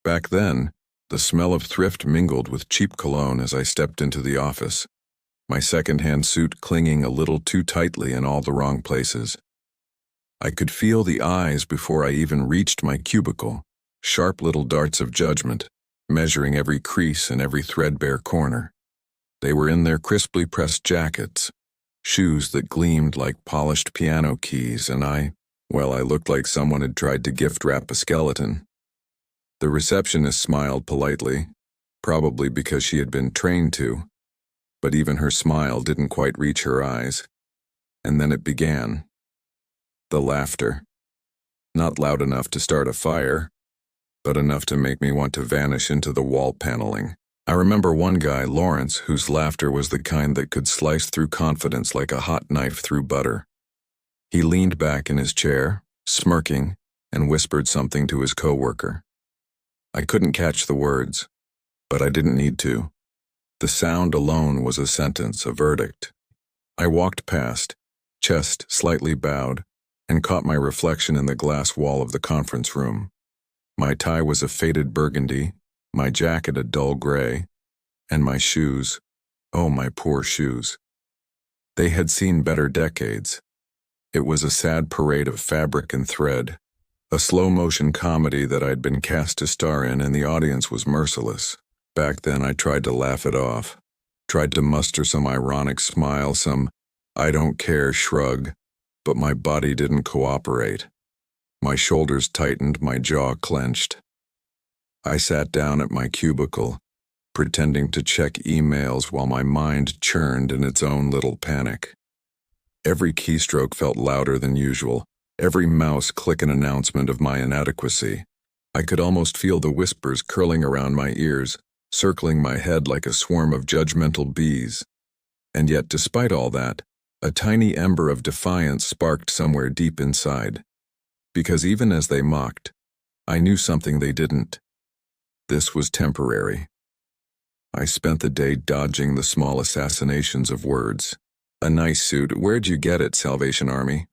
Back then, the smell of thrift mingled with cheap cologne as I stepped into the office, my second-hand suit clinging a little too tightly in all the wrong places. I could feel the eyes before I even reached my cubicle, sharp little darts of judgment, measuring every crease and every threadbare corner. They were in their crisply pressed jackets, shoes that gleamed like polished piano keys, and I looked like someone had tried to gift-wrap a skeleton. The receptionist smiled politely, probably because she had been trained to, but even her smile didn't quite reach her eyes. And then it began. The laughter. Not loud enough to start a fire, but enough to make me want to vanish into the wall paneling. I remember one guy, Lawrence, whose laughter was the kind that could slice through confidence like a hot knife through butter. He leaned back in his chair, smirking, and whispered something to his coworker. I couldn't catch the words, but I didn't need to. The sound alone was a sentence, a verdict. I walked past, chest slightly bowed, and caught my reflection in the glass wall of the conference room. My tie was a faded burgundy, my jacket a dull gray, and my shoes, oh my poor shoes. They had seen better decades. It was a sad parade of fabric and thread, a slow-motion comedy that I'd been cast to star in, and the audience was merciless. Back then I tried to laugh it off, tried to muster some ironic smile, some I don't care shrug, but my body didn't cooperate. My shoulders tightened, my jaw clenched. I sat down at my cubicle, pretending to check emails while my mind churned in its own little panic. Every keystroke felt louder than usual, every mouse click an announcement of my inadequacy. I could almost feel the whispers curling around my ears, circling my head like a swarm of judgmental bees. And yet, despite all that, a tiny ember of defiance sparked somewhere deep inside. Because even as they mocked, I knew something they didn't. This was temporary. I spent the day dodging the small assassinations of words. A nice suit, where'd you get it, Salvation Army?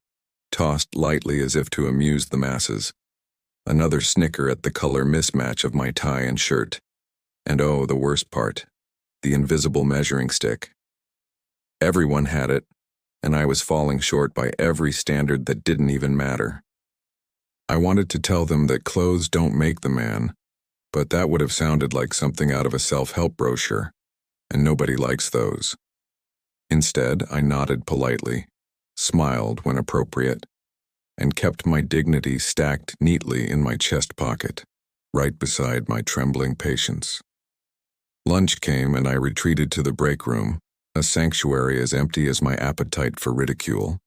Tossed lightly as if to amuse the masses. Another snicker at the color mismatch of my tie and shirt. And oh, the worst part, the invisible measuring stick. Everyone had it, and I was falling short by every standard that didn't even matter. I wanted to tell them that clothes don't make the man, but that would have sounded like something out of a self-help brochure, and nobody likes those. Instead, I nodded politely, smiled when appropriate, and kept my dignity stacked neatly in my chest pocket, right beside my trembling patience. Lunch came and I retreated to the break room, a sanctuary as empty as my appetite for ridicule.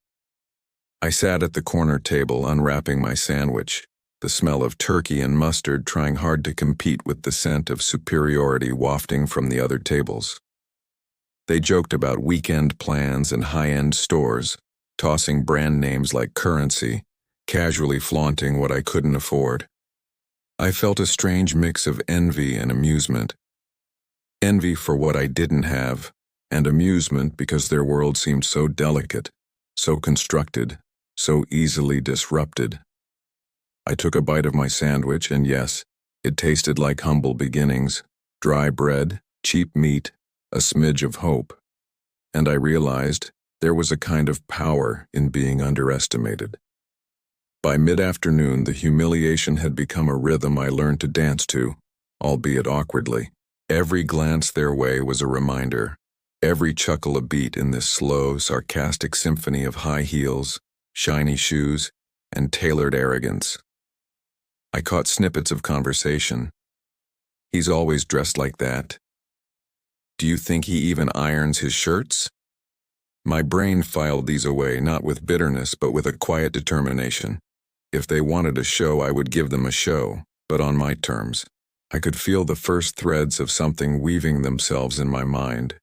I sat at the corner table unwrapping my sandwich, the smell of turkey and mustard trying hard to compete with the scent of superiority wafting from the other tables. They joked about weekend plans and high-end stores, tossing brand names like currency, casually flaunting what I couldn't afford. I felt a strange mix of envy and amusement. Envy for what I didn't have, and amusement because their world seemed so delicate, so constructed, so easily disrupted. I took a bite of my sandwich, and yes, it tasted like humble beginnings, dry bread, cheap meat, a smidge of hope. And I realized there was a kind of power in being underestimated. By mid-afternoon, the humiliation had become a rhythm I learned to dance to, albeit awkwardly. Every glance their way was a reminder, every chuckle a beat in this slow, sarcastic symphony of high heels, shiny shoes, and tailored arrogance. I caught snippets of conversation. He's always dressed like that. Do you think he even irons his shirts? My brain filed these away, not with bitterness, but with a quiet determination. If they wanted a show, I would give them a show, but on my terms. I could feel the first threads of something weaving themselves in my mind,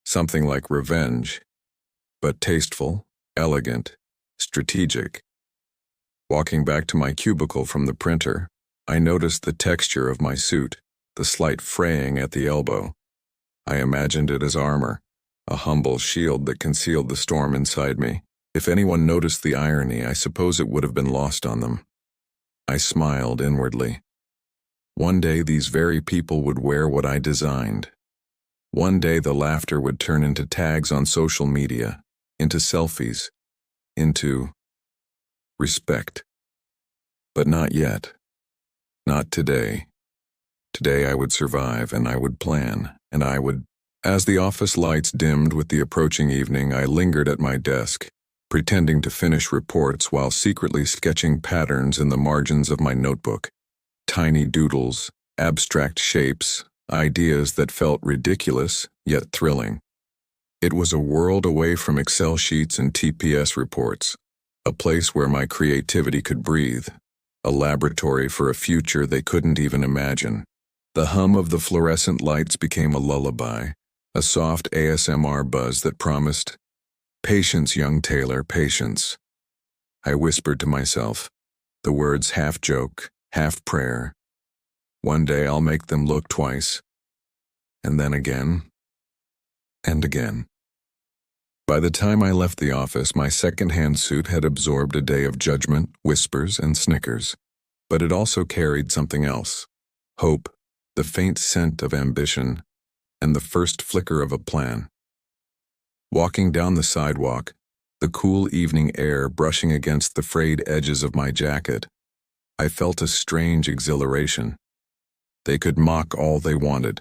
something like revenge, but tasteful, elegant, strategic. Walking back to my cubicle from the printer, I noticed the texture of my suit, the slight fraying at the elbow. I imagined it as armor, a humble shield that concealed the storm inside me. If anyone noticed the irony, I suppose it would have been lost on them. I smiled inwardly. One day these very people would wear what I designed. One day the laughter would turn into tags on social media, into selfies, into respect. But not yet. Not today. Today I would survive, and I would plan, and I would... As the office lights dimmed with the approaching evening, I lingered at my desk, pretending to finish reports while secretly sketching patterns in the margins of my notebook. Tiny doodles, abstract shapes, ideas that felt ridiculous, yet thrilling. It was a world away from Excel sheets and TPS reports, a place where my creativity could breathe, a laboratory for a future they couldn't even imagine. The hum of the fluorescent lights became a lullaby, a soft ASMR buzz that promised, "Patience, young Taylor, patience." I whispered to myself, the words half joke, half prayer. One day I'll make them look twice, and then again, and again. By the time I left the office, my second-hand suit had absorbed a day of judgment, whispers, and snickers. But it also carried something else: hope, the faint scent of ambition, and the first flicker of a plan. Walking down the sidewalk, the cool evening air brushing against the frayed edges of my jacket, I felt a strange exhilaration. They could mock all they wanted.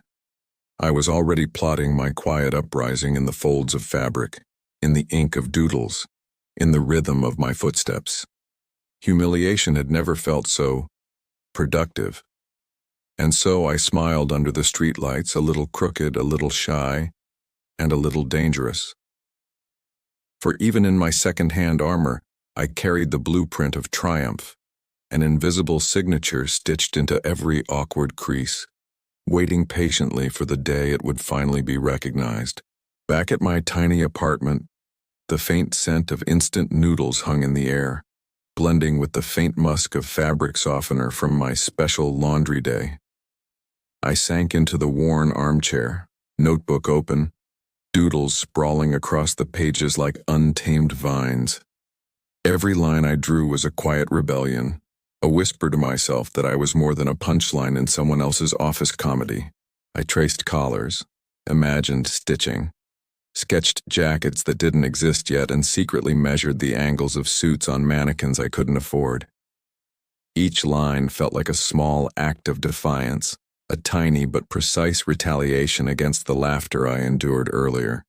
I was already plotting my quiet uprising in the folds of fabric, in the ink of doodles, in the rhythm of my footsteps. Humiliation had never felt so productive. And so I smiled under the streetlights, a little crooked, a little shy, and a little dangerous. For even in my second-hand armor, I carried the blueprint of triumph, an invisible signature stitched into every awkward crease, waiting patiently for the day it would finally be recognized. Back at my tiny apartment, the faint scent of instant noodles hung in the air, blending with the faint musk of fabric softener from my special laundry day. I sank into the worn armchair, notebook open, doodles sprawling across the pages like untamed vines. Every line I drew was a quiet rebellion, a whisper to myself that I was more than a punchline in someone else's office comedy. I traced collars, imagined stitching, sketched jackets that didn't exist yet, and secretly measured the angles of suits on mannequins I couldn't afford. Each line felt like a small act of defiance, a tiny but precise retaliation against the laughter I endured earlier.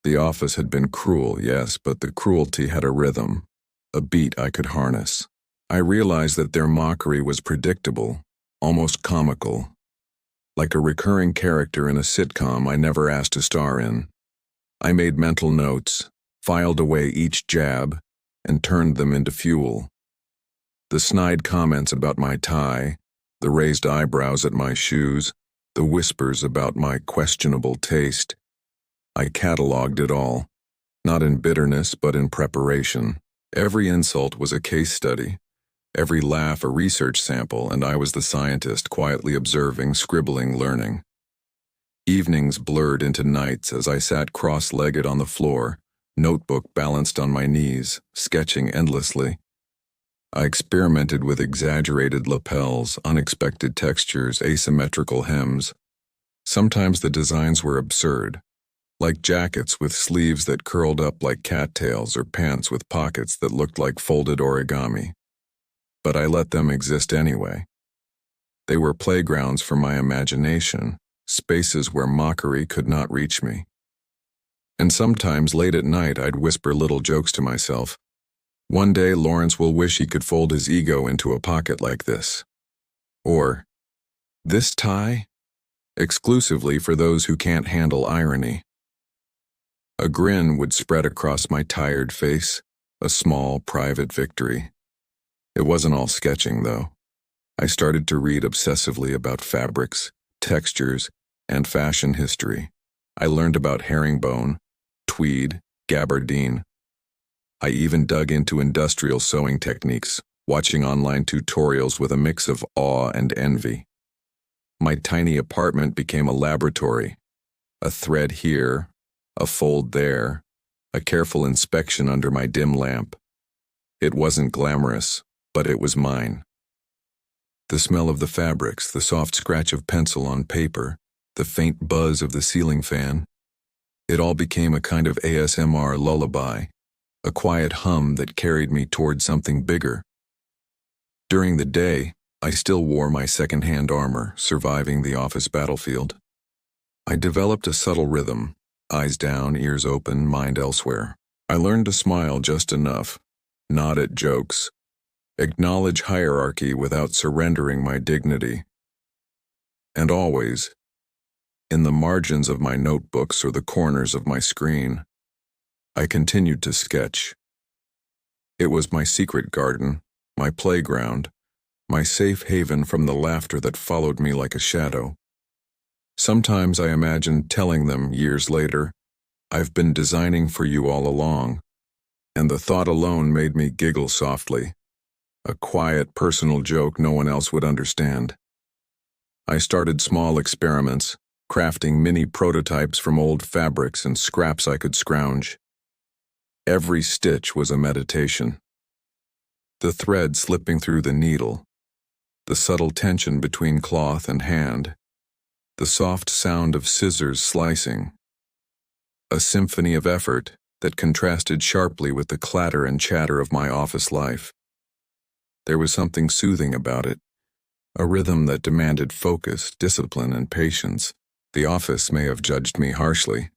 The office had been cruel, yes, but the cruelty had a rhythm, a beat I could harness. I realized that their mockery was predictable, almost comical, like a recurring character in a sitcom I never asked to star in. I made mental notes, filed away each jab, and turned them into fuel. The snide comments about my tie, the raised eyebrows at my shoes, the whispers about my questionable taste. I cataloged it all, not in bitterness but in preparation. Every insult was a case study, every laugh a research sample, and I was the scientist quietly observing, scribbling, learning. Evenings blurred into nights as I sat cross-legged on the floor, notebook balanced on my knees, sketching endlessly. I experimented with exaggerated lapels, unexpected textures, asymmetrical hems. Sometimes the designs were absurd, like jackets with sleeves that curled up like cattails or pants with pockets that looked like folded origami. But I let them exist anyway. They were playgrounds for my imagination, spaces where mockery could not reach me. And sometimes late at night I'd whisper little jokes to myself. One day Lawrence will wish he could fold his ego into a pocket like this. Or, this tie? Exclusively for those who can't handle irony. A grin would spread across my tired face, a small, private victory. It wasn't all sketching, though. I started to read obsessively about fabrics, textures, and fashion history. I learned about herringbone, tweed, gabardine. I even dug into industrial sewing techniques, watching online tutorials with a mix of awe and envy. My tiny apartment became a laboratory, a thread here, a fold there, a careful inspection under my dim lamp. It wasn't glamorous, but it was mine. The smell of the fabrics, the soft scratch of pencil on paper, the faint buzz of the ceiling fan. It all became a kind of ASMR lullaby, a quiet hum that carried me toward something bigger. During the day, I still wore my second-hand armor, surviving the office battlefield. I developed a subtle rhythm, eyes down, ears open, mind elsewhere. I learned to smile just enough, nod at jokes, acknowledge hierarchy without surrendering my dignity. And always, in the margins of my notebooks or the corners of my screen, I continued to sketch. It was my secret garden, my playground, my safe haven from the laughter that followed me like a shadow. Sometimes I imagined telling them years later, "I've been designing for you all along," and the thought alone made me giggle softly, a quiet, personal joke no one else would understand. I started small experiments, crafting mini prototypes from old fabrics and scraps I could scrounge. Every stitch was a meditation. The thread slipping through the needle, the subtle tension between cloth and hand, the soft sound of scissors slicing. A symphony of effort that contrasted sharply with the clatter and chatter of my office life. There was something soothing about it, a rhythm that demanded focus, discipline, and patience. The office may have judged me harshly,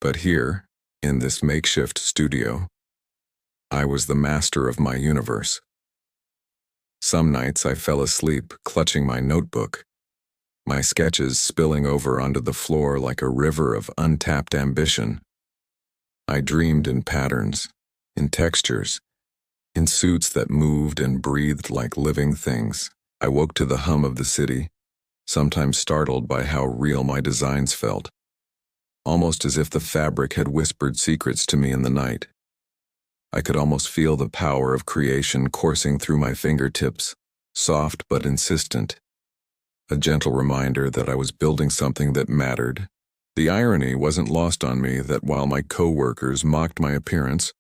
but here, in this makeshift studio, I was the master of my universe. Some nights I fell asleep, clutching my notebook, my sketches spilling over onto the floor like a river of untapped ambition. I dreamed in patterns, in textures, in suits that moved and breathed like living things. I woke to the hum of the city, sometimes startled by how real my designs felt, almost as if the fabric had whispered secrets to me in the night. I could almost feel the power of creation coursing through my fingertips, soft but insistent, a gentle reminder that I was building something that mattered. The irony wasn't lost on me that while my co-workers mocked my appearance,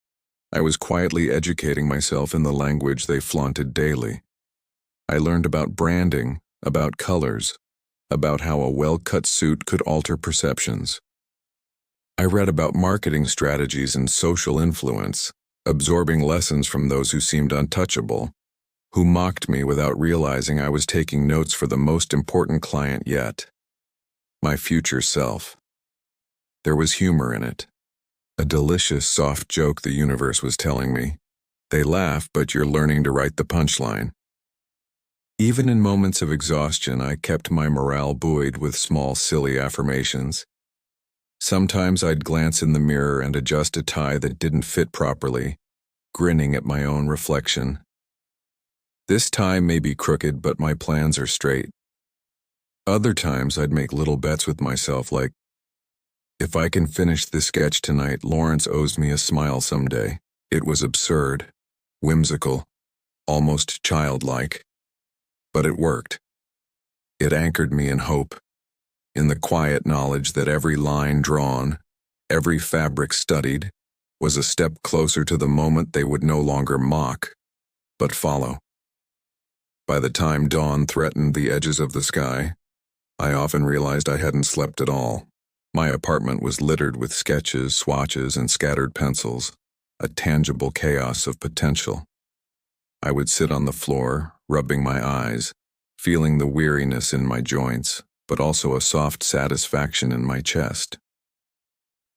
I was quietly educating myself in the language they flaunted daily. I learned about branding, about colors, about how a well-cut suit could alter perceptions. I read about marketing strategies and social influence, absorbing lessons from those who seemed untouchable, who mocked me without realizing I was taking notes for the most important client yet, my future self. There was humor in it, a delicious, soft joke the universe was telling me. They laugh, but you're learning to write the punchline. Even in moments of exhaustion, I kept my morale buoyed with small, silly affirmations. Sometimes I'd glance in the mirror and adjust a tie that didn't fit properly, grinning at my own reflection. This tie may be crooked, but my plans are straight. Other times I'd make little bets with myself like, if I can finish this sketch tonight, Lawrence owes me a smile someday. It was absurd, whimsical, almost childlike. But it worked. It anchored me in hope, in the quiet knowledge that every line drawn, every fabric studied, was a step closer to the moment they would no longer mock, but follow. By the time dawn threatened the edges of the sky, I often realized I hadn't slept at all. My apartment was littered with sketches, swatches, and scattered pencils, a tangible chaos of potential. I would sit on the floor, rubbing my eyes, feeling the weariness in my joints, but also a soft satisfaction in my chest.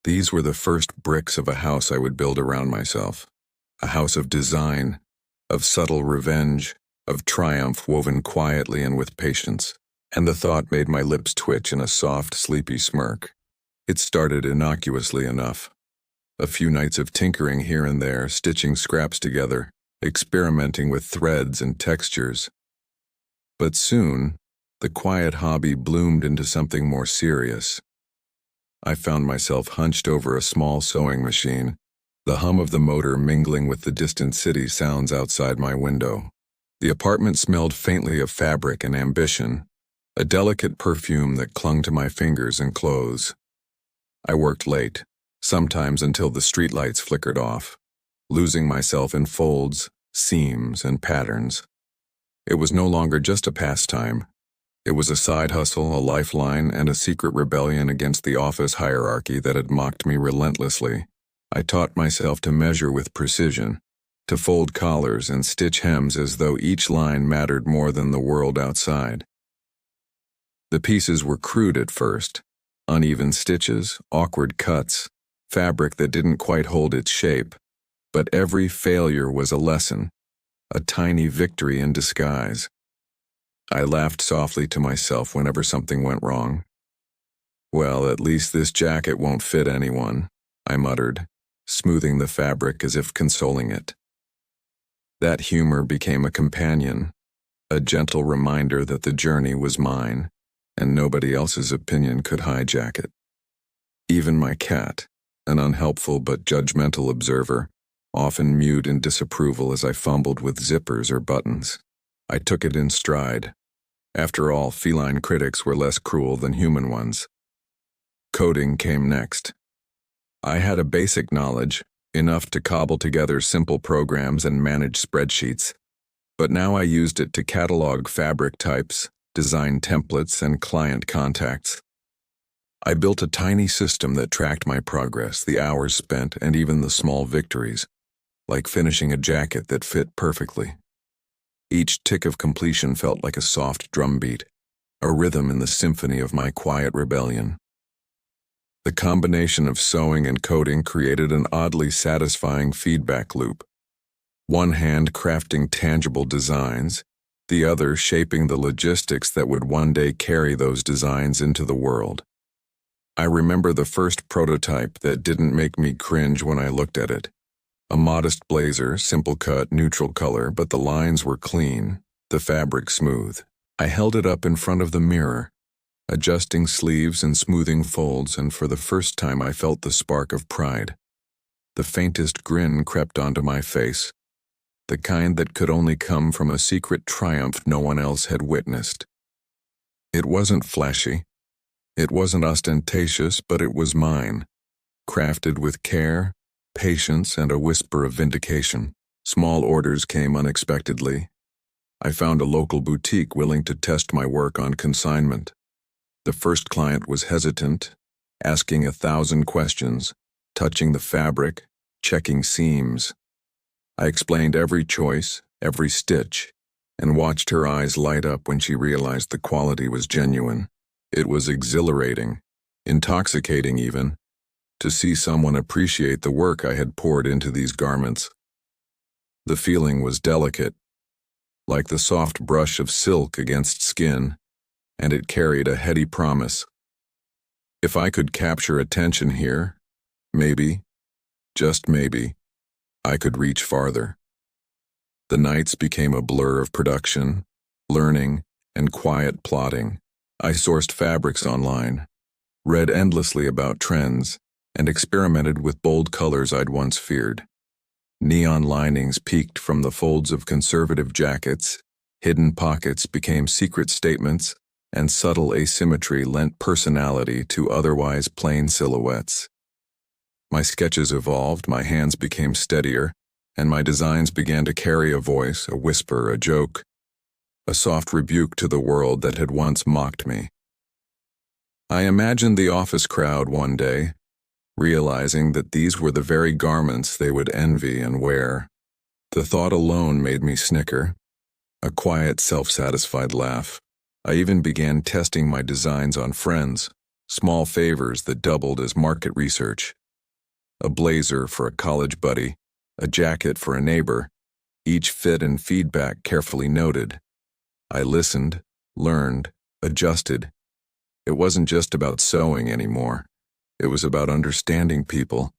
These were the first bricks of a house I would build around myself, a house of design, of subtle revenge, of triumph woven quietly and with patience, and the thought made my lips twitch in a soft, sleepy smirk. It started innocuously enough. A few nights of tinkering here and there, stitching scraps together, experimenting with threads and textures. But soon, the quiet hobby bloomed into something more serious. I found myself hunched over a small sewing machine, the hum of the motor mingling with the distant city sounds outside my window. The apartment smelled faintly of fabric and ambition, a delicate perfume that clung to my fingers and clothes. I worked late, sometimes until the streetlights flickered off, losing myself in folds, seams, and patterns. It was no longer just a pastime. It was a side hustle, a lifeline, and a secret rebellion against the office hierarchy that had mocked me relentlessly. I taught myself to measure with precision, to fold collars and stitch hems as though each line mattered more than the world outside. The pieces were crude at first, uneven stitches, awkward cuts, fabric that didn't quite hold its shape, but every failure was a lesson, a tiny victory in disguise. I laughed softly to myself whenever something went wrong. "Well, at least this jacket won't fit anyone," I muttered, smoothing the fabric as if consoling it. That humor became a companion, a gentle reminder that the journey was mine, and nobody else's opinion could hijack it. Even my cat, an unhelpful but judgmental observer, often mewed in disapproval as I fumbled with zippers or buttons. I took it in stride. After all, feline critics were less cruel than human ones. Coding came next. I had a basic knowledge, enough to cobble together simple programs and manage spreadsheets, but now I used it to catalog fabric types, design templates, and client contacts. I built a tiny system that tracked my progress, the hours spent, and even the small victories, like finishing a jacket that fit perfectly. Each tick of completion felt like a soft drumbeat, a rhythm in the symphony of my quiet rebellion. The combination of sewing and coding created an oddly satisfying feedback loop. One hand crafting tangible designs, the other shaping the logistics that would one day carry those designs into the world. I remember the first prototype that didn't make me cringe when I looked at it. A modest blazer, simple cut, neutral color, but the lines were clean, the fabric smooth. I held it up in front of the mirror, adjusting sleeves and smoothing folds, and for the first time I felt the spark of pride. The faintest grin crept onto my face, the kind that could only come from a secret triumph no one else had witnessed. It wasn't flashy. It wasn't ostentatious, but it was mine, crafted with care, patience, and a whisper of vindication. Small orders came unexpectedly. I found a local boutique willing to test my work on consignment. The first client was hesitant, asking 1,000 questions, touching the fabric, checking seams. I explained every choice, every stitch, and watched her eyes light up when she realized the quality was genuine. It was exhilarating, intoxicating even, to see someone appreciate the work I had poured into these garments. The feeling was delicate, like the soft brush of silk against skin, and it carried a heady promise. If I could capture attention here, maybe, just maybe, I could reach farther. The nights became a blur of production, learning, and quiet plotting. I sourced fabrics online, read endlessly about trends, and experimented with bold colors I'd once feared. Neon linings peeked from the folds of conservative jackets, hidden pockets became secret statements, and subtle asymmetry lent personality to otherwise plain silhouettes. My sketches evolved, my hands became steadier, and my designs began to carry a voice, a whisper, a joke, a soft rebuke to the world that had once mocked me. I imagined the office crowd one day, realizing that these were the very garments they would envy and wear. The thought alone made me snicker, a quiet, self-satisfied laugh. I even began testing my designs on friends, small favors that doubled as market research. A blazer for a college buddy, a jacket for a neighbor, each fit and feedback carefully noted. I listened, learned, adjusted. It wasn't just about sewing anymore. It was about understanding people,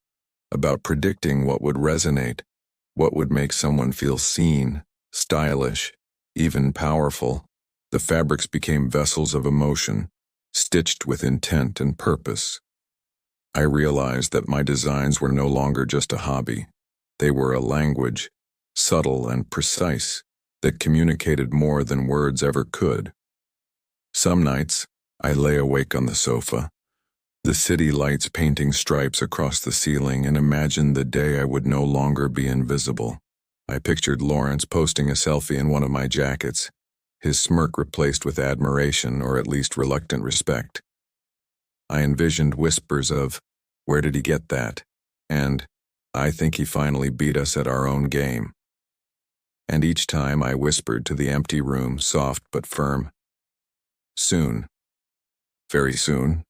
about predicting what would resonate, what would make someone feel seen, stylish, even powerful. The fabrics became vessels of emotion, stitched with intent and purpose. I realized that my designs were no longer just a hobby. They were a language, subtle and precise, that communicated more than words ever could. Some nights, I lay awake on the sofa, the city lights painting stripes across the ceiling, and imagined the day I would no longer be invisible. I pictured Lawrence posting a selfie in one of my jackets, his smirk replaced with admiration or at least reluctant respect. I envisioned whispers of, "Where did he get that?" and "I think he finally beat us at our own game." And each time I whispered to the empty room, soft but firm, "Soon. Very soon."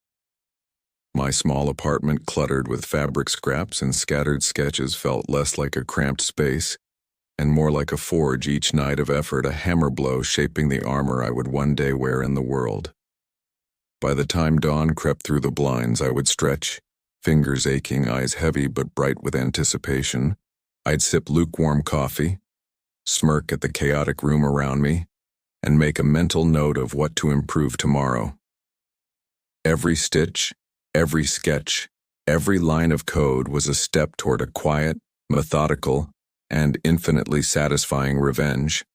My small apartment, cluttered with fabric scraps and scattered sketches, felt less like a cramped space and more like a forge each night of effort, a hammer blow shaping the armor I would one day wear in the world. By the time dawn crept through the blinds, I would stretch, fingers aching, eyes heavy but bright with anticipation. I'd sip lukewarm coffee, smirk at the chaotic room around me, and make a mental note of what to improve tomorrow. Every stitch, every sketch, every line of code was a step toward a quiet, methodical, and infinitely satisfying revenge.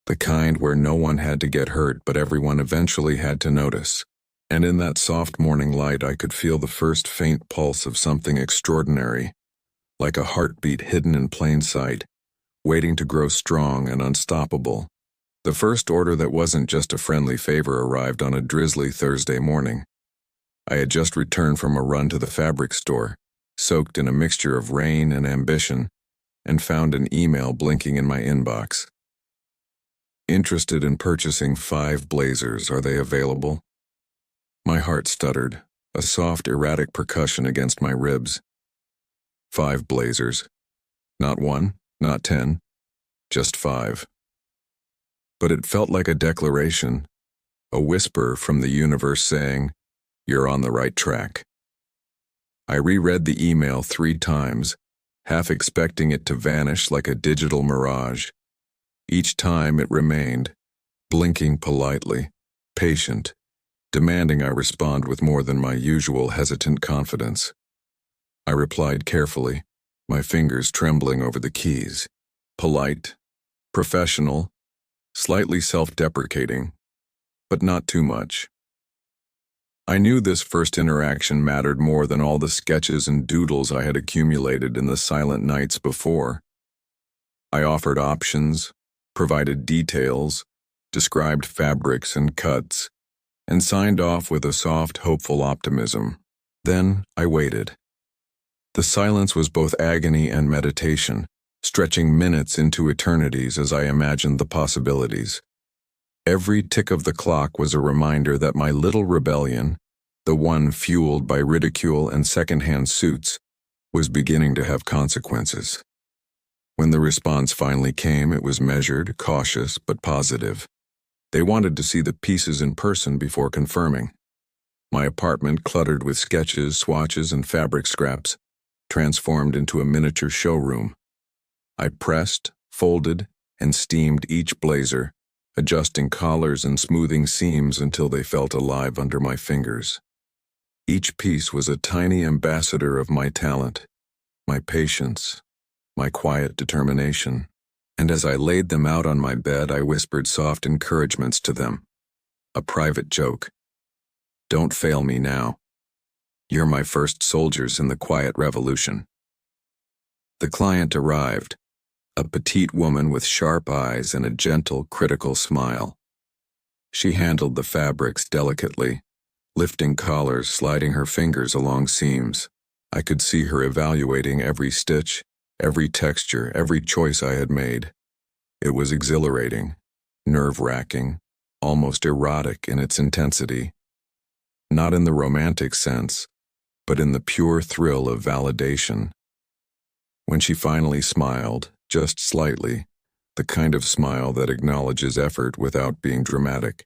The kind where no one had to get hurt, but everyone eventually had to notice. And in that soft morning light, I could feel the first faint pulse of something extraordinary, like a heartbeat hidden in plain sight, waiting to grow strong and unstoppable. The first order that wasn't just a friendly favor arrived on a drizzly Thursday morning. I had just returned from a run to the fabric store, soaked in a mixture of rain and ambition, and found an email blinking in my inbox. "Interested in purchasing 5 blazers. Are they available?" My heart stuttered, a soft, erratic percussion against my ribs. 5 blazers. Not 1, not 10, just 5. But it felt like a declaration, a whisper from the universe saying, "You're on the right track." I reread the email 3 times, half expecting it to vanish like a digital mirage. Each time it remained, blinking politely, patient, demanding I respond with more than my usual hesitant confidence. I replied carefully, my fingers trembling over the keys. Polite, professional, slightly self-deprecating, but not too much. I knew this first interaction mattered more than all the sketches and doodles I had accumulated in the silent nights before. I offered options, provided details, described fabrics and cuts, and signed off with a soft, hopeful optimism. Then I waited. The silence was both agony and meditation, stretching minutes into eternities as I imagined the possibilities. Every tick of the clock was a reminder that my little rebellion, the one fueled by ridicule and secondhand suits, was beginning to have consequences. When the response finally came, it was measured, cautious, but positive. They wanted to see the pieces in person before confirming. My apartment, cluttered with sketches, swatches, and fabric scraps, transformed into a miniature showroom. I pressed, folded, and steamed each blazer, adjusting collars and smoothing seams until they felt alive under my fingers. Each piece was a tiny ambassador of my talent, my patience, my quiet determination. And as I laid them out on my bed, I whispered soft encouragements to them. A private joke. "Don't fail me now. You're my first soldiers in the quiet revolution." The client arrived, a petite woman with sharp eyes and a gentle, critical smile. She handled the fabrics delicately, lifting collars, sliding her fingers along seams. I could see her evaluating every stitch, every texture, every choice I had made. It was exhilarating, nerve-wracking, almost erotic in its intensity. Not in the romantic sense, but in the pure thrill of validation. When she finally smiled, just slightly, the kind of smile that acknowledges effort without being dramatic,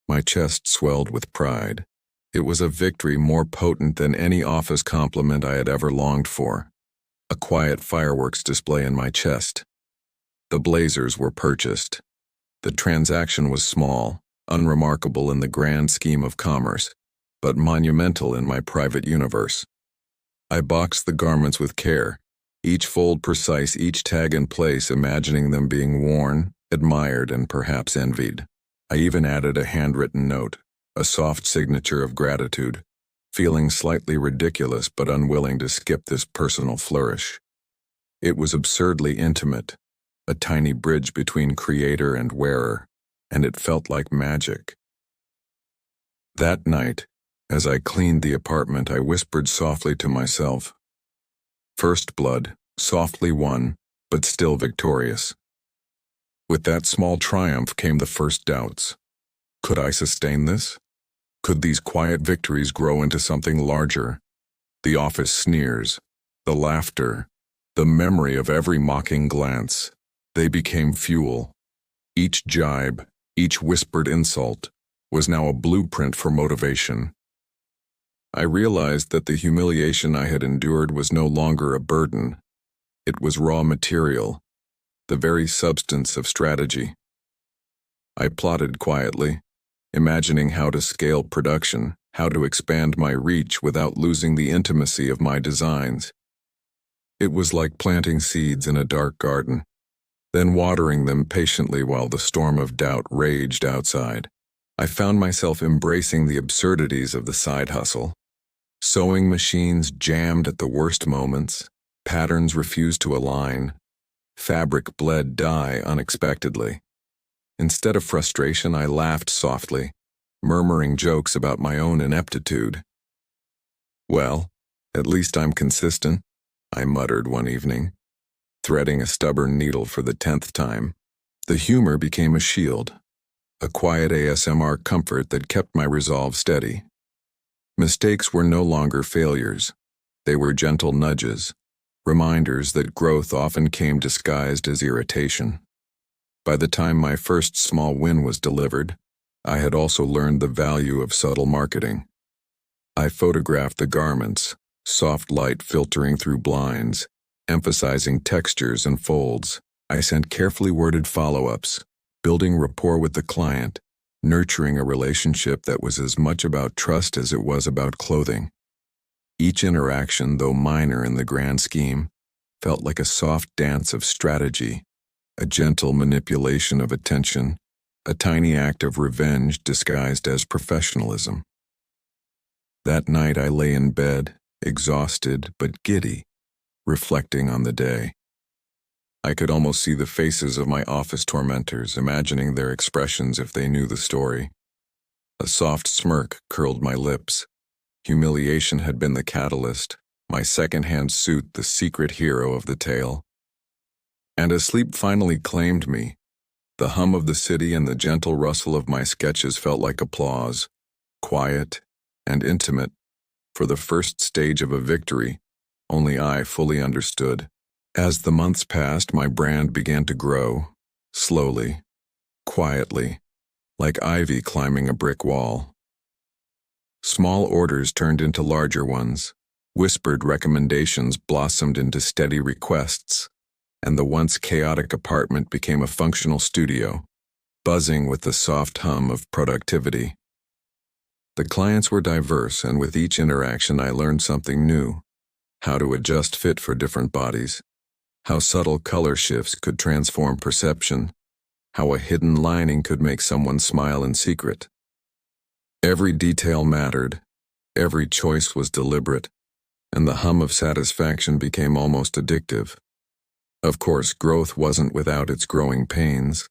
my chest swelled with pride. It was a victory more potent than any office compliment I had ever longed for. A quiet fireworks display in my chest. The blazers were purchased. The transaction was small, unremarkable in the grand scheme of commerce, but monumental in my private universe. I boxed the garments with care, each fold precise, each tag in place, imagining them being worn, admired, and perhaps envied. I even added a handwritten note, a soft signature of gratitude, feeling slightly ridiculous but unwilling to skip this personal flourish. It was absurdly intimate, a tiny bridge between creator and wearer, and it felt like magic. That night, as I cleaned the apartment, I whispered softly to myself, "First blood, softly won, but still victorious." With that small triumph came the first doubts. Could I sustain this? Could these quiet victories grow into something larger? The office sneers, the laughter, the memory of every mocking glance, they became fuel. Each jibe, each whispered insult, was now a blueprint for motivation. I realized that the humiliation I had endured was no longer a burden. It was raw material, the very substance of strategy. I plotted quietly, imagining how to scale production, how to expand my reach without losing the intimacy of my designs. It was like planting seeds in a dark garden, then watering them patiently while the storm of doubt raged outside. I found myself embracing the absurdities of the side hustle. Sewing machines jammed at the worst moments, patterns refused to align, fabric bled dye unexpectedly. Instead of frustration, I laughed softly, murmuring jokes about my own ineptitude. "Well, at least I'm consistent," I muttered one evening, threading a stubborn needle for the 10th time. The humor became a shield, a quiet ASMR comfort that kept my resolve steady. Mistakes were no longer failures. They were gentle nudges, reminders that growth often came disguised as irritation. By the time my first small win was delivered, I had also learned the value of subtle marketing. I photographed the garments, soft light filtering through blinds, emphasizing textures and folds. I sent carefully worded follow-ups, building rapport with the client, nurturing a relationship that was as much about trust as it was about clothing. Each interaction, though minor in the grand scheme, felt like a soft dance of strategy, a gentle manipulation of attention, a tiny act of revenge disguised as professionalism. That night I lay in bed, exhausted but giddy, reflecting on the day. I could almost see the faces of my office tormentors, imagining their expressions if they knew the story. A soft smirk curled my lips. Humiliation had been the catalyst, my second-hand suit the secret hero of the tale. And as sleep finally claimed me, the hum of the city and the gentle rustle of my sketches felt like applause, quiet and intimate, for the first stage of a victory only I fully understood. As the months passed, my brand began to grow, slowly, quietly, like ivy climbing a brick wall. Small orders turned into larger ones, whispered recommendations blossomed into steady requests, and the once chaotic apartment became a functional studio, buzzing with the soft hum of productivity. The clients were diverse, and with each interaction I learned something new: how to adjust fit for different bodies, how subtle color shifts could transform perception, how a hidden lining could make someone smile in secret. Every detail mattered, every choice was deliberate, and the hum of satisfaction became almost addictive. Of course, growth wasn't without its growing pains.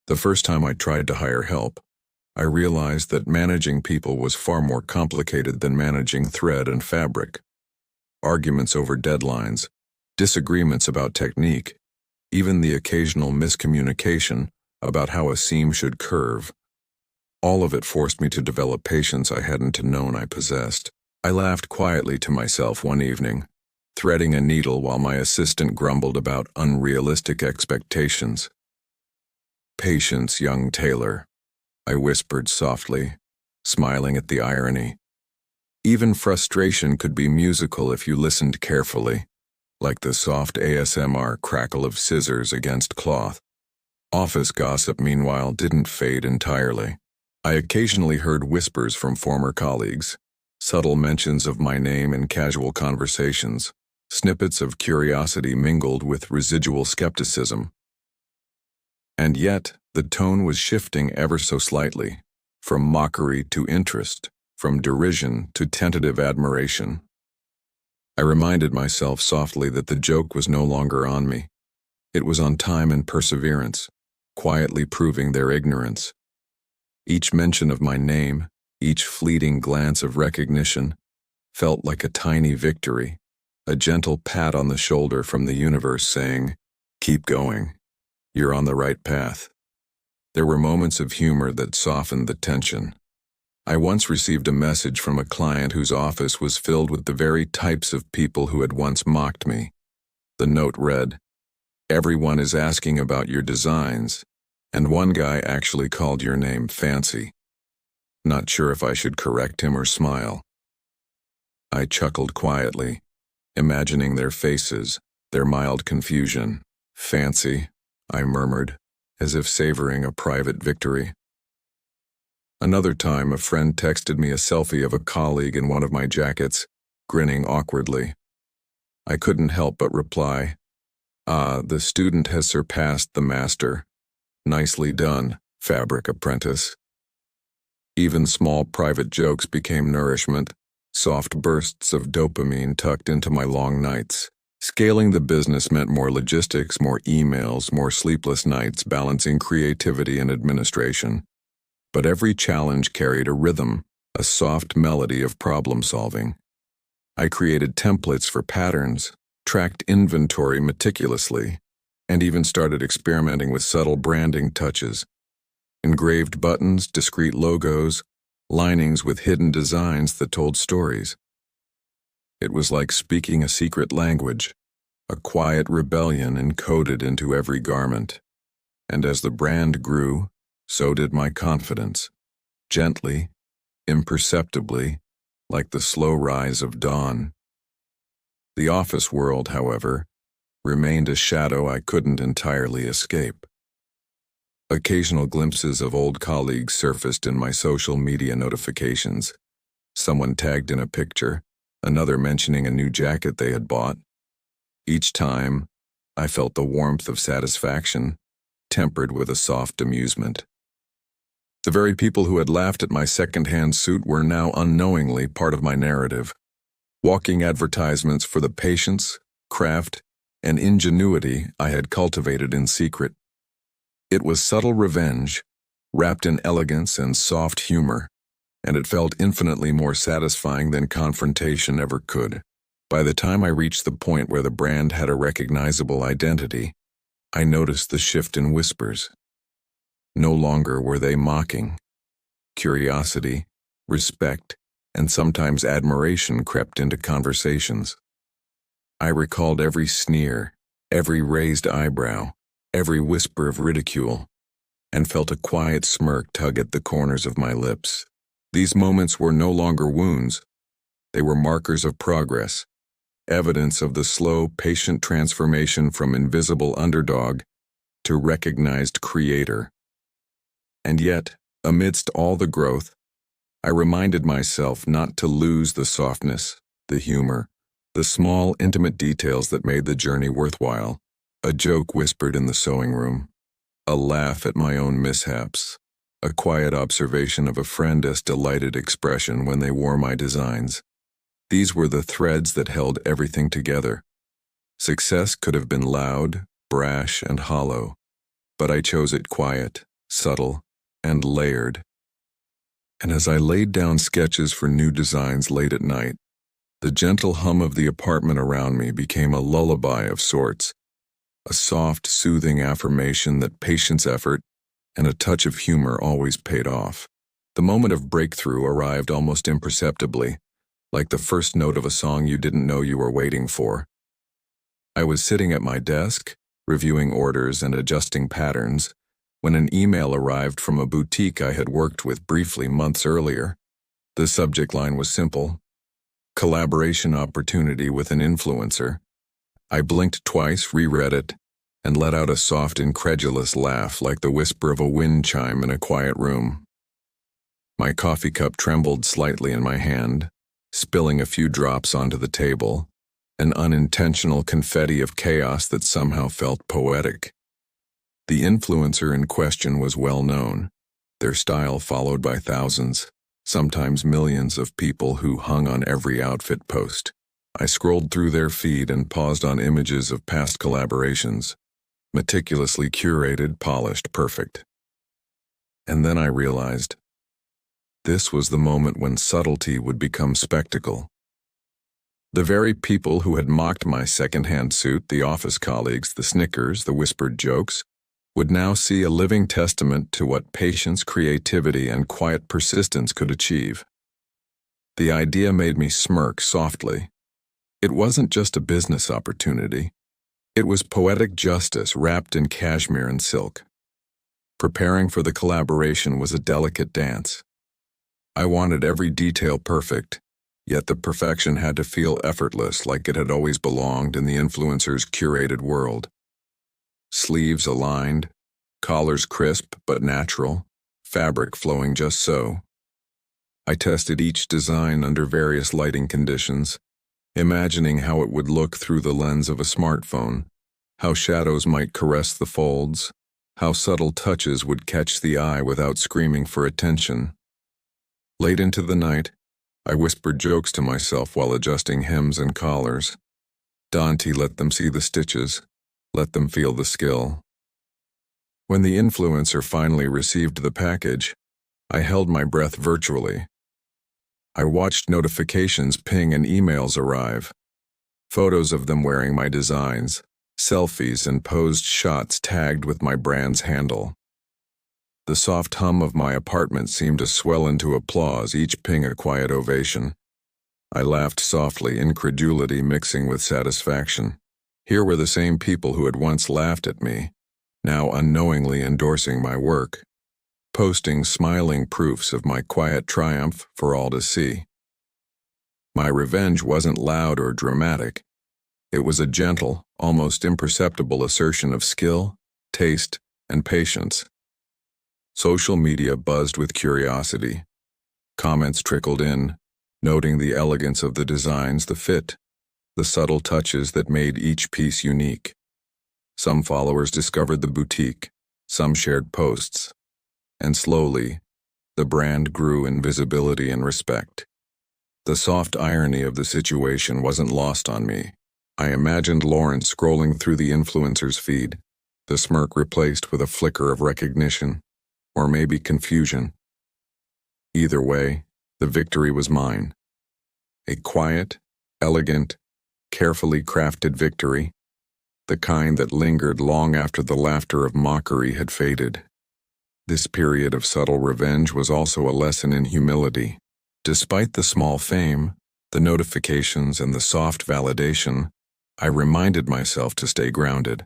The first time I tried to hire help, I realized that managing people was far more complicated than managing thread and fabric. Arguments over deadlines, disagreements about technique, even the occasional miscommunication about how a seam should curve. All of it forced me to develop patience I hadn't known I possessed. I laughed quietly to myself one evening, threading a needle while my assistant grumbled about unrealistic expectations. "Patience, young tailor," I whispered softly, smiling at the irony. Even frustration could be musical if you listened carefully, like the soft ASMR crackle of scissors against cloth. Office gossip, meanwhile, didn't fade entirely. I occasionally heard whispers from former colleagues, subtle mentions of my name in casual conversations, snippets of curiosity mingled with residual skepticism. And yet, the tone was shifting ever so slightly, from mockery to interest, from derision to tentative admiration. I reminded myself softly that the joke was no longer on me. It was on time and perseverance. quietly proving their ignorance. Each mention of my name, each fleeting glance of recognition, felt like a tiny victory, a gentle pat on the shoulder from the universe saying, "Keep going. You're on the right path." There were moments of humor that softened the tension. I once received a message from a client whose office was filled with the very types of people who had once mocked me. The note read, "Everyone is asking about your designs, and one guy actually called your name fancy." Not sure if I should correct him or smile. I chuckled quietly, imagining their faces, their mild confusion. "Fancy," I murmured, as if savoring a private victory. Another time, a friend texted me a selfie of a colleague in one of my jackets, grinning awkwardly. I couldn't help but reply, "The student has surpassed the master. Nicely done, fabric apprentice." Even small private jokes became nourishment, soft bursts of dopamine tucked into my long nights. Scaling the business meant more logistics, more emails, more sleepless nights balancing creativity and administration. But every challenge carried a rhythm, a soft melody of problem solving. I created templates for patterns, tracked inventory meticulously, and even started experimenting with subtle branding touches. Engraved buttons, discrete logos, linings with hidden designs that told stories. It was like speaking a secret language, a quiet rebellion encoded into every garment. And as the brand grew, so did my confidence. Gently, imperceptibly, like the slow rise of dawn. The office world, however, remained a shadow I couldn't entirely escape. Occasional glimpses of old colleagues surfaced in my social media notifications. Someone tagged in a picture, another mentioning a new jacket they had bought. Each time, I felt the warmth of satisfaction, tempered with a soft amusement. The very people who had laughed at my second-hand suit were now unknowingly part of my narrative, walking advertisements for the patience, craft, and ingenuity I had cultivated in secret. It was subtle revenge, wrapped in elegance and soft humor, and it felt infinitely more satisfying than confrontation ever could. By the time I reached the point where the brand had a recognizable identity, I noticed the shift in whispers. No longer were they mocking. Curiosity, respect, and sometimes admiration crept into conversations. I recalled every sneer, every raised eyebrow, every whisper of ridicule, and felt a quiet smirk tug at the corners of my lips. These moments were no longer wounds. They were markers of progress, evidence of the slow, patient transformation from invisible underdog to recognized creator. And yet, amidst all the growth, I reminded myself not to lose the softness, the humor, the small, intimate details that made the journey worthwhile. A joke whispered in the sewing room, a laugh at my own mishaps, a quiet observation of a friend's delighted expression when they wore my designs. These were the threads that held everything together. Success could have been loud, brash, and hollow, but I chose it quiet, subtle, and layered. And as I laid down sketches for new designs late at night, the gentle hum of the apartment around me became a lullaby of sorts, a soft, soothing affirmation that patience, effort, and a touch of humor always paid off. The moment of breakthrough arrived almost imperceptibly, like the first note of a song you didn't know you were waiting for. I was sitting at my desk, reviewing orders and adjusting patterns, when an email arrived from a boutique I had worked with briefly months earlier. The subject line was simple: collaboration opportunity with an influencer. I blinked twice, reread it, and let out a soft, incredulous laugh like the whisper of a wind chime in a quiet room. My coffee cup trembled slightly in my hand, spilling a few drops onto the table, an unintentional confetti of chaos that somehow felt poetic. The influencer in question was well known, their style followed by thousands, sometimes millions of people who hung on every outfit post. I scrolled through their feed and paused on images of past collaborations. meticulously curated, polished, perfect. And then I realized this was the moment when subtlety would become spectacle. The very people who had mocked my second-hand suit, the office colleagues, the snickers, the whispered jokes, would now see a living testament to what patience, creativity, and quiet persistence could achieve. The idea made me smirk softly. It wasn't just a business opportunity. It was poetic justice wrapped in cashmere and silk. Preparing for the collaboration was a delicate dance. I wanted every detail perfect, yet the perfection had to feel effortless, like it had always belonged in the influencer's curated world. Sleeves aligned, collars crisp but natural, fabric flowing just so. I tested each design under various lighting conditions, imagining how it would look through the lens of a smartphone, how shadows might caress the folds, how subtle touches would catch the eye without screaming for attention. Late into the night, I whispered jokes to myself while adjusting hems and collars. Dante, let them see the stitches, let them feel the skill. When the influencer finally received the package, I held my breath virtually. I watched notifications ping and emails arrive. Photos of them wearing my designs, selfies and posed shots tagged with my brand's handle. The soft hum of my apartment seemed to swell into applause, each ping a quiet ovation. I laughed softly, incredulity mixing with satisfaction. Here were the same people who had once laughed at me, now unknowingly endorsing my work, posting smiling proofs of my quiet triumph for all to see. My revenge wasn't loud or dramatic. It was a gentle, almost imperceptible assertion of skill, taste, and patience. Social media buzzed with curiosity. Comments trickled in, noting the elegance of the designs, the fit, the subtle touches that made each piece unique. Some followers discovered the boutique, some shared posts, and slowly, the brand grew in visibility and respect. The soft irony of the situation wasn't lost on me. I imagined Lawrence scrolling through the influencer's feed, the smirk replaced with a flicker of recognition, or maybe confusion. Either way, the victory was mine. A quiet, elegant, carefully crafted victory, the kind that lingered long after the laughter of mockery had faded. This period of subtle revenge was also a lesson in humility. Despite the small fame, the notifications, and the soft validation, I reminded myself to stay grounded.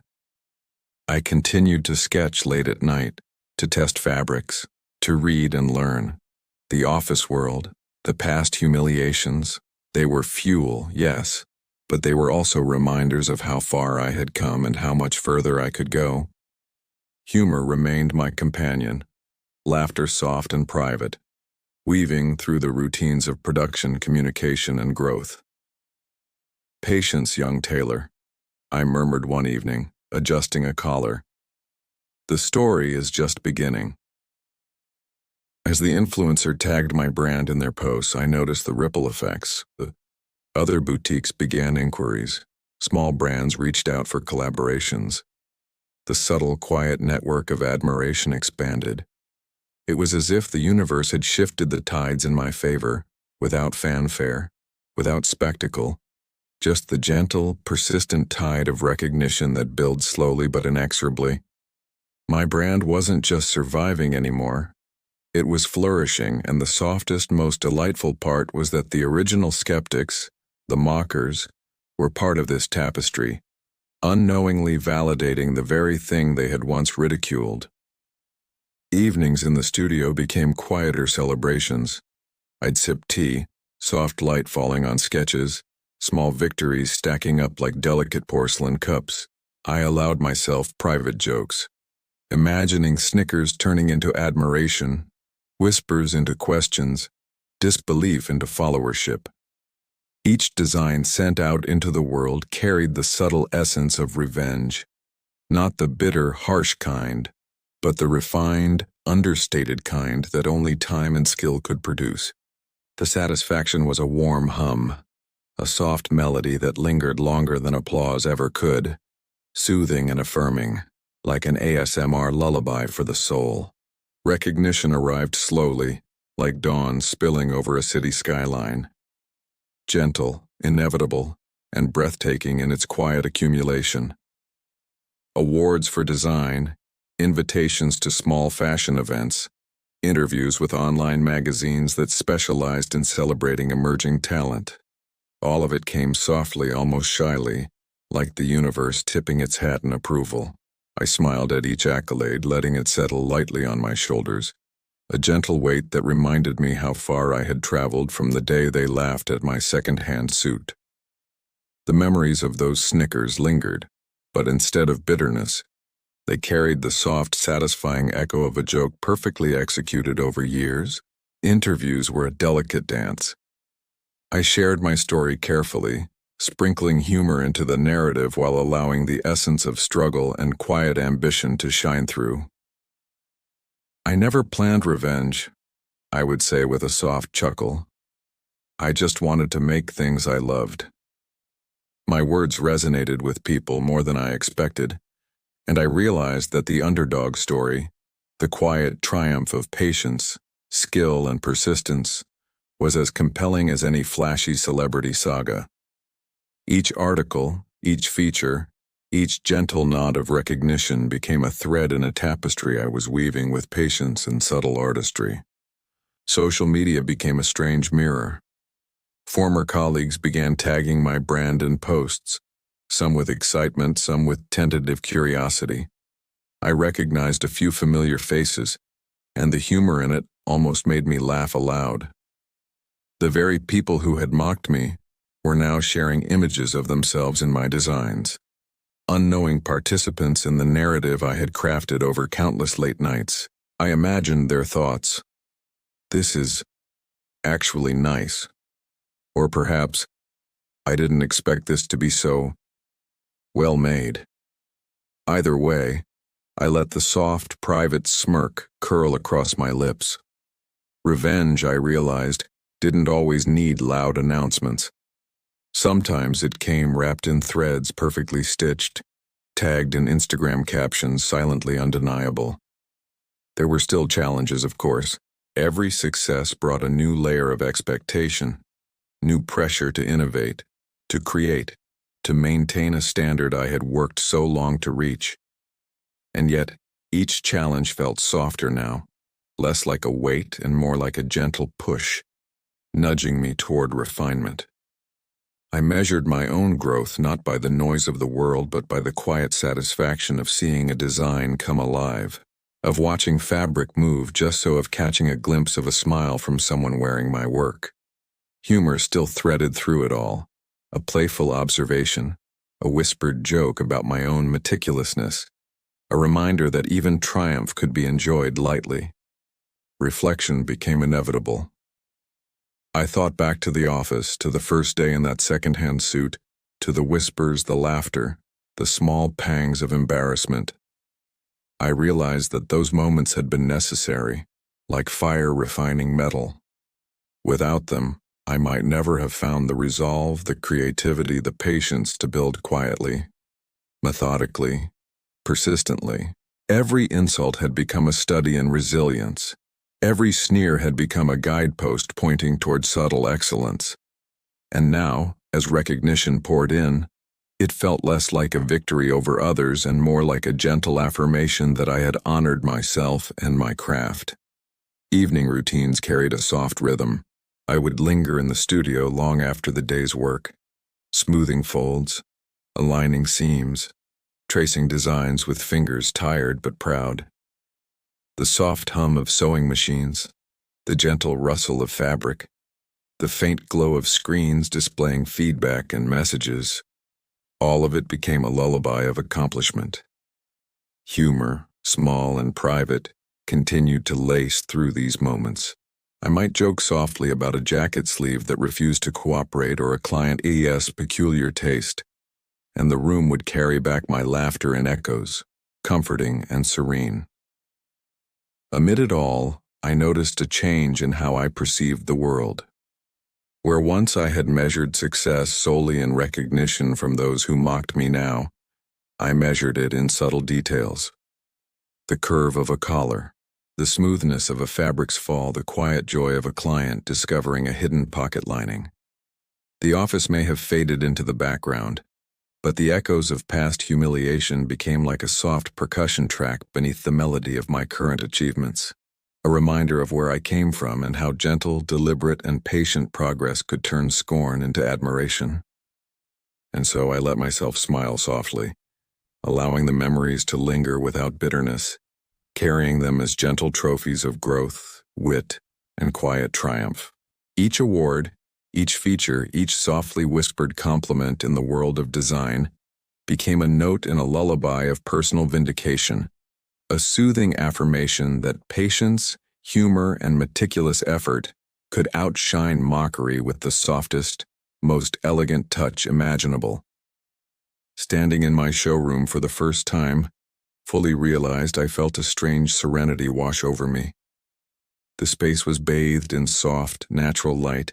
I continued to sketch late at night, to test fabrics, to read and learn. The office world, the past humiliations, they were fuel, yes, but they were also reminders of how far I had come and how much further I could go. Humor remained my companion, laughter soft and private, weaving through the routines of production, communication, and growth. "Patience, young tailor," I murmured one evening, adjusting a collar. The story is just beginning. As the influencer tagged my brand in their posts, I noticed the ripple effects. The other boutiques began inquiries. Small brands reached out for collaborations. The subtle, quiet network of admiration expanded. It was as if the universe had shifted the tides in my favor, without fanfare, without spectacle, just the gentle, persistent tide of recognition that builds slowly but inexorably. My brand wasn't just surviving anymore. It was flourishing, and the softest, most delightful part was that the original skeptics, the mockers, were part of this tapestry, unknowingly validating the very thing they had once ridiculed. Evenings in the studio became quieter celebrations. I'd sip tea, soft light falling on sketches, small victories stacking up like delicate porcelain cups. I allowed myself private jokes, imagining snickers turning into admiration, whispers into questions, disbelief into followership. Each design sent out into the world carried the subtle essence of revenge, not the bitter, harsh kind, but the refined, understated kind that only time and skill could produce. The satisfaction was a warm hum, a soft melody that lingered longer than applause ever could, soothing and affirming. like an ASMR lullaby for the soul. Recognition arrived slowly, like dawn spilling over a city skyline. Gentle, inevitable, and breathtaking in its quiet accumulation. Awards for design, invitations to small fashion events, interviews with online magazines that specialized in celebrating emerging talent. All of it came softly, almost shyly, like the universe tipping its hat in approval. I smiled at each accolade, letting it settle lightly on my shoulders, a gentle weight that reminded me how far I had traveled from the day they laughed at my second-hand suit. The memories of those snickers lingered, but instead of bitterness, they carried the soft, satisfying echo of a joke perfectly executed over years. Interviews were a delicate dance. I shared my story carefully, sprinkling humor into the narrative while allowing the essence of struggle and quiet ambition to shine through. I never planned revenge, I would say with a soft chuckle. I just wanted to make things I loved. My words resonated with people more than I expected, and I realized that the underdog story, the quiet triumph of patience, skill, and persistence, was as compelling as any flashy celebrity saga. Each article, each feature, each gentle nod of recognition became a thread in a tapestry I was weaving with patience and subtle artistry. Social media became a strange mirror. Former colleagues began tagging my brand in posts, some with excitement, some with tentative curiosity. I recognized a few familiar faces, and the humor in it almost made me laugh aloud. The very people who had mocked me were now sharing images of themselves in my designs, unknowing participants in the narrative I had crafted over countless late nights. I imagined their thoughts. This is actually nice. Or perhaps, I didn't expect this to be so well made. Either way, I let the soft, private smirk curl across my lips. Revenge, I realized, didn't always need loud announcements. Sometimes it came wrapped in threads perfectly stitched, tagged in Instagram captions silently undeniable. There were still challenges, of course. Every success brought a new layer of expectation, new pressure to innovate, to create, to maintain a standard I had worked so long to reach. And yet, each challenge felt softer now, less like a weight and more like a gentle push, nudging me toward refinement. I measured my own growth not by the noise of the world but by the quiet satisfaction of seeing a design come alive, of watching fabric move just so of catching a glimpse of a smile from someone wearing my work. Humor still threaded through it all, a playful observation, a whispered joke about my own meticulousness, a reminder that even triumph could be enjoyed lightly. Reflection became inevitable. I thought back to the office, to the first day in that second-hand suit, to the whispers, the laughter, the small pangs of embarrassment. I realized that those moments had been necessary, like fire refining metal. Without them, I might never have found the resolve, the creativity, the patience to build quietly, methodically, persistently. Every insult had become a study in resilience. Every sneer had become a guidepost pointing toward subtle excellence. And now, as recognition poured in, it felt less like a victory over others and more like a gentle affirmation that I had honored myself and my craft. Evening routines carried a soft rhythm. I would linger in the studio long after the day's work, smoothing folds, aligning seams, tracing designs with fingers tired but proud. The soft hum of sewing machines, the gentle rustle of fabric, the faint glow of screens displaying feedback and messages, all of it became a lullaby of accomplishment. Humor, small and private, continued to lace through these moments. I might joke softly about a jacket sleeve that refused to cooperate or a client's peculiar taste, and the room would carry back my laughter in echoes, comforting and serene. Amid it all, I noticed a change in how I perceived the world. Where once I had measured success solely in recognition from those who mocked me now, I measured it in subtle details. The curve of a collar, the smoothness of a fabric's fall, the quiet joy of a client discovering a hidden pocket lining. The office may have faded into the background, but the echoes of past humiliation became like a soft percussion track beneath the melody of my current achievements, a reminder of where I came from and how gentle, deliberate, and patient progress could turn scorn into admiration. And so I let myself smile softly, allowing the memories to linger without bitterness, carrying them as gentle trophies of growth, wit, and quiet triumph. Each award, each feature, each softly whispered compliment in the world of design became a note in a lullaby of personal vindication, a soothing affirmation that patience, humor, and meticulous effort could outshine mockery with the softest, most elegant touch imaginable. Standing in my showroom for the first time, fully realized I felt a strange serenity wash over me. The space was bathed in soft, natural light,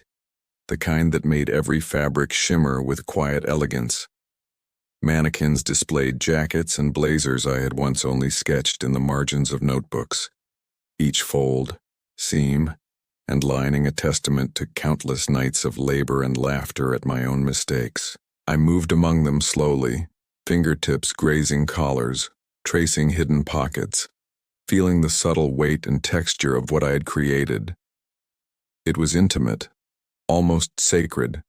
the kind that made every fabric shimmer with quiet elegance. Mannequins displayed jackets and blazers I had once only sketched in the margins of notebooks, each fold, seam, and lining a testament to countless nights of labor and laughter at my own mistakes. I moved among them slowly, fingertips grazing collars, tracing hidden pockets, feeling the subtle weight and texture of what I had created. It was intimate, almost sacred,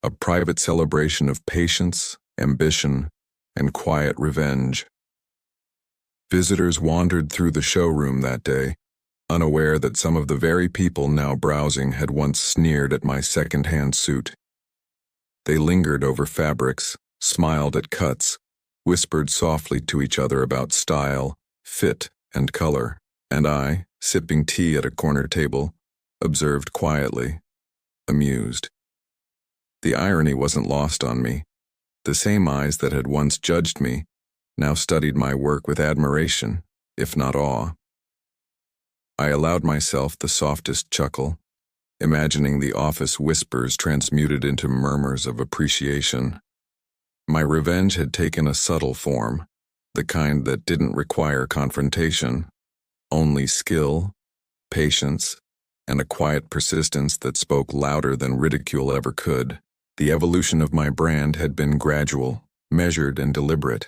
a private celebration of patience, ambition, and quiet revenge. Visitors wandered through the showroom that day, unaware that some of the very people now browsing had once sneered at my second-hand suit. They lingered over fabrics, smiled at cuts, whispered softly to each other about style, fit, and color, and I, sipping tea at a corner table, observed quietly, amused. The irony wasn't lost on me. The same eyes that had once judged me now studied my work with admiration, if not awe. I allowed myself the softest chuckle, imagining the office whispers transmuted into murmurs of appreciation. My revenge had taken a subtle form, the kind that didn't require confrontation, only skill, patience, and a quiet persistence that spoke louder than ridicule ever could. The evolution of my brand had been gradual, measured, and deliberate.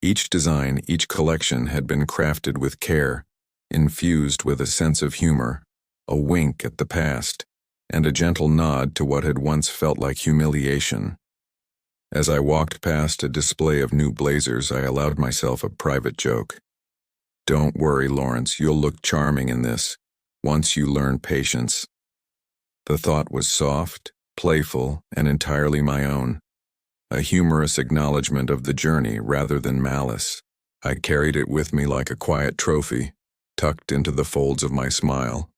Each design, each collection had been crafted with care, infused with a sense of humor, a wink at the past, and a gentle nod to what had once felt like humiliation. As I walked past a display of new blazers, I allowed myself a private joke. "Don't worry, Lawrence, you'll look charming in this, once you learn patience." The thought was soft, playful, and entirely my own, a humorous acknowledgement of the journey rather than malice. I carried it with me like a quiet trophy, tucked into the folds of my smile.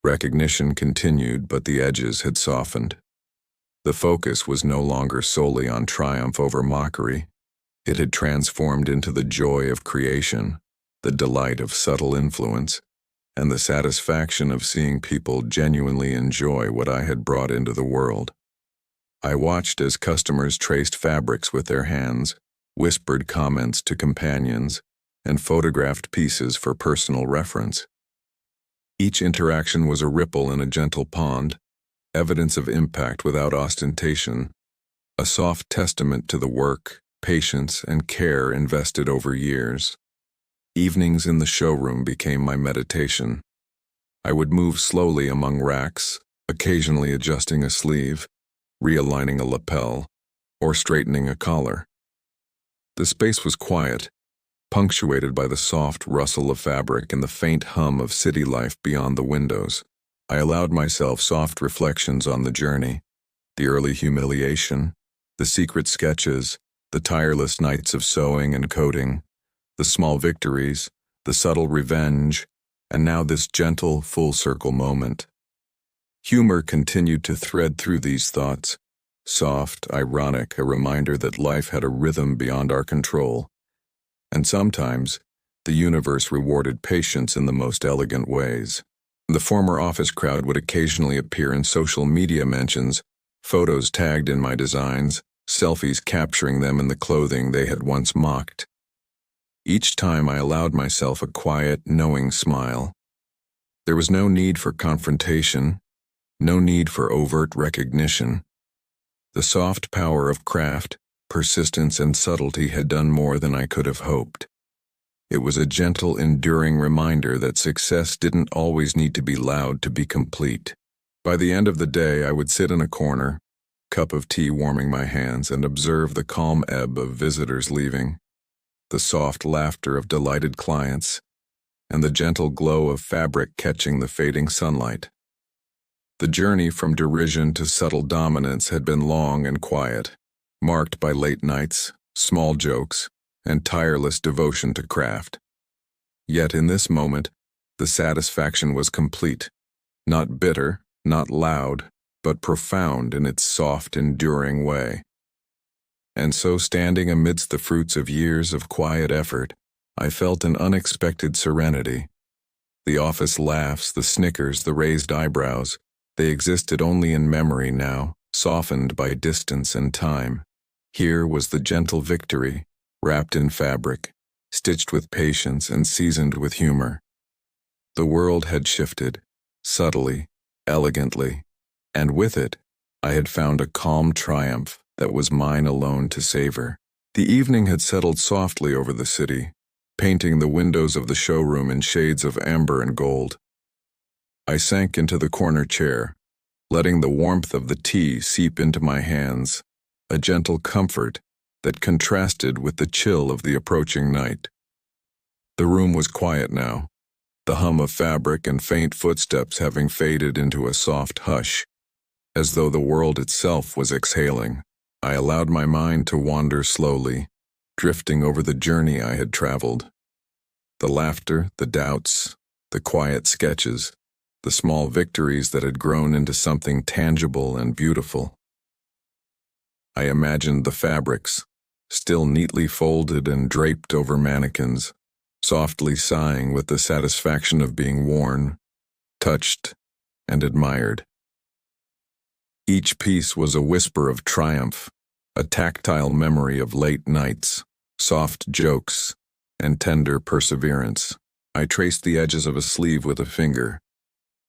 Recognition continued, but the edges had softened. The focus was no longer solely on triumph over mockery. It had transformed into the joy of creation, the delight of subtle influence, and the satisfaction of seeing people genuinely enjoy what I had brought into the world. I watched as customers traced fabrics with their hands, whispered comments to companions, and photographed pieces for personal reference. Each interaction was a ripple in a gentle pond, evidence of impact without ostentation, a soft testament to the work, patience, and care invested over years. Evenings in the showroom became my meditation. I would move slowly among racks, occasionally adjusting a sleeve, realigning a lapel, or straightening a collar. The space was quiet, punctuated by the soft rustle of fabric and the faint hum of city life beyond the windows. I allowed myself soft reflections on the journey, the early humiliation, the secret sketches, the tireless nights of sewing and coding, the small victories, the subtle revenge, and now this gentle, full-circle moment. Humor continued to thread through these thoughts, soft, ironic, a reminder that life had a rhythm beyond our control. And sometimes, the universe rewarded patience in the most elegant ways. The former office crowd would occasionally appear in social media mentions, photos tagged in my designs, selfies capturing them in the clothing they had once mocked. Each time I allowed myself a quiet, knowing smile. There was no need for confrontation, no need for overt recognition. The soft power of craft, persistence, and subtlety had done more than I could have hoped. It was a gentle, enduring reminder that success didn't always need to be loud to be complete. By the end of the day, I would sit in a corner, cup of tea warming my hands, and observe the calm ebb of visitors leaving, the soft laughter of delighted clients, and the gentle glow of fabric catching the fading sunlight. The journey from derision to subtle dominance had been long and quiet, marked by late nights, small jokes, and tireless devotion to craft. Yet in this moment, the satisfaction was complete, not bitter, not loud, but profound in its soft, enduring way. And so, standing amidst the fruits of years of quiet effort, I felt an unexpected serenity. The office laughs, the snickers, the raised eyebrows, they existed only in memory now, softened by distance and time. Here was the gentle victory, wrapped in fabric, stitched with patience and seasoned with humor. The world had shifted, subtly, elegantly, and with it, I had found a calm triumph that was mine alone to savor. The evening had settled softly over the city, painting the windows of the showroom in shades of amber and gold. I sank into the corner chair, letting the warmth of the tea seep into my hands, a gentle comfort that contrasted with the chill of the approaching night. The room was quiet now, the hum of fabric and faint footsteps having faded into a soft hush, as though the world itself was exhaling. I allowed my mind to wander slowly, drifting over the journey I had traveled. The laughter, the doubts, the quiet sketches, the small victories that had grown into something tangible and beautiful. I imagined the fabrics, still neatly folded and draped over mannequins, softly sighing with the satisfaction of being worn, touched, and admired. Each piece was a whisper of triumph, a tactile memory of late nights, soft jokes, and tender perseverance. I traced the edges of a sleeve with a finger,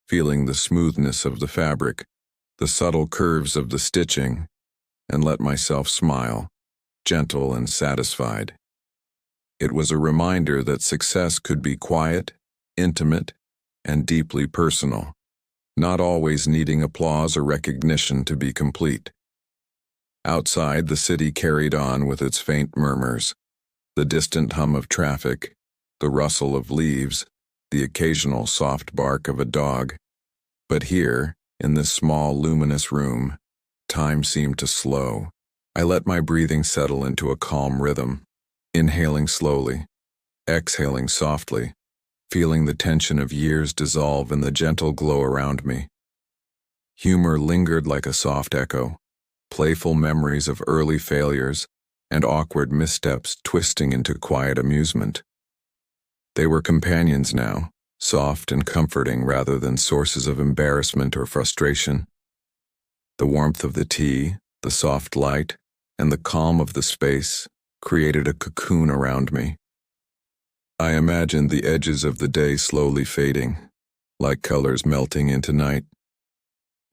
feeling the smoothness of the fabric, the subtle curves of the stitching, and let myself smile, gentle and satisfied. It was a reminder that success could be quiet, intimate, and deeply personal, not always needing applause or recognition to be complete. Outside, the city carried on with its faint murmurs, the distant hum of traffic, the rustle of leaves, the occasional soft bark of a dog. But here, in this small, luminous room, time seemed to slow. I let my breathing settle into a calm rhythm, inhaling slowly, exhaling softly, feeling the tension of years dissolve in the gentle glow around me. Humor lingered like a soft echo, playful memories of early failures and awkward missteps twisting into quiet amusement. They were companions now, soft and comforting rather than sources of embarrassment or frustration. The warmth of the tea, the soft light, and the calm of the space created a cocoon around me. I imagined the edges of the day slowly fading, like colors melting into night,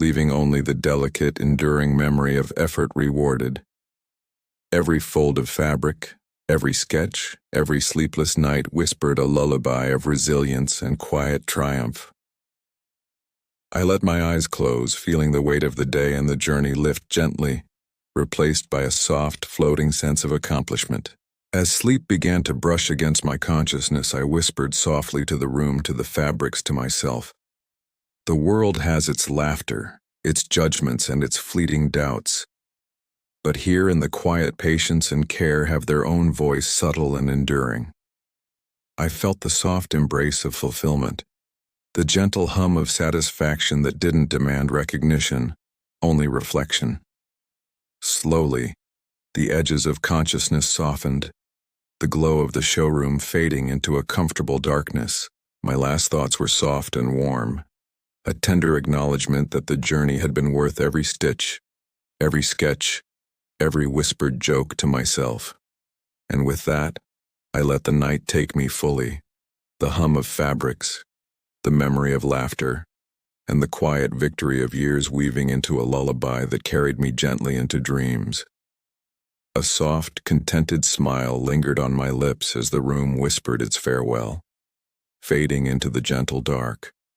leaving only the delicate, enduring memory of effort rewarded. Every fold of fabric, every sketch, every sleepless night whispered a lullaby of resilience and quiet triumph. I let my eyes close, feeling the weight of the day and the journey lift gently, replaced by a soft, floating sense of accomplishment. As sleep began to brush against my consciousness, I whispered softly to the room, to the fabrics, to myself. The world has its laughter, its judgments, and its fleeting doubts. But here in the quiet patience and care have their own voice, subtle and enduring. I felt the soft embrace of fulfillment, the gentle hum of satisfaction that didn't demand recognition, only reflection. Slowly, the edges of consciousness softened, the glow of the showroom fading into a comfortable darkness. My last thoughts were soft and warm, a tender acknowledgement that the journey had been worth every stitch, every sketch, every whispered joke to myself. And with that, I let the night take me fully, the hum of fabrics, the memory of laughter, and the quiet victory of years weaving into a lullaby that carried me gently into dreams. A soft, contented smile lingered on my lips as the room whispered its farewell, fading into the gentle dark.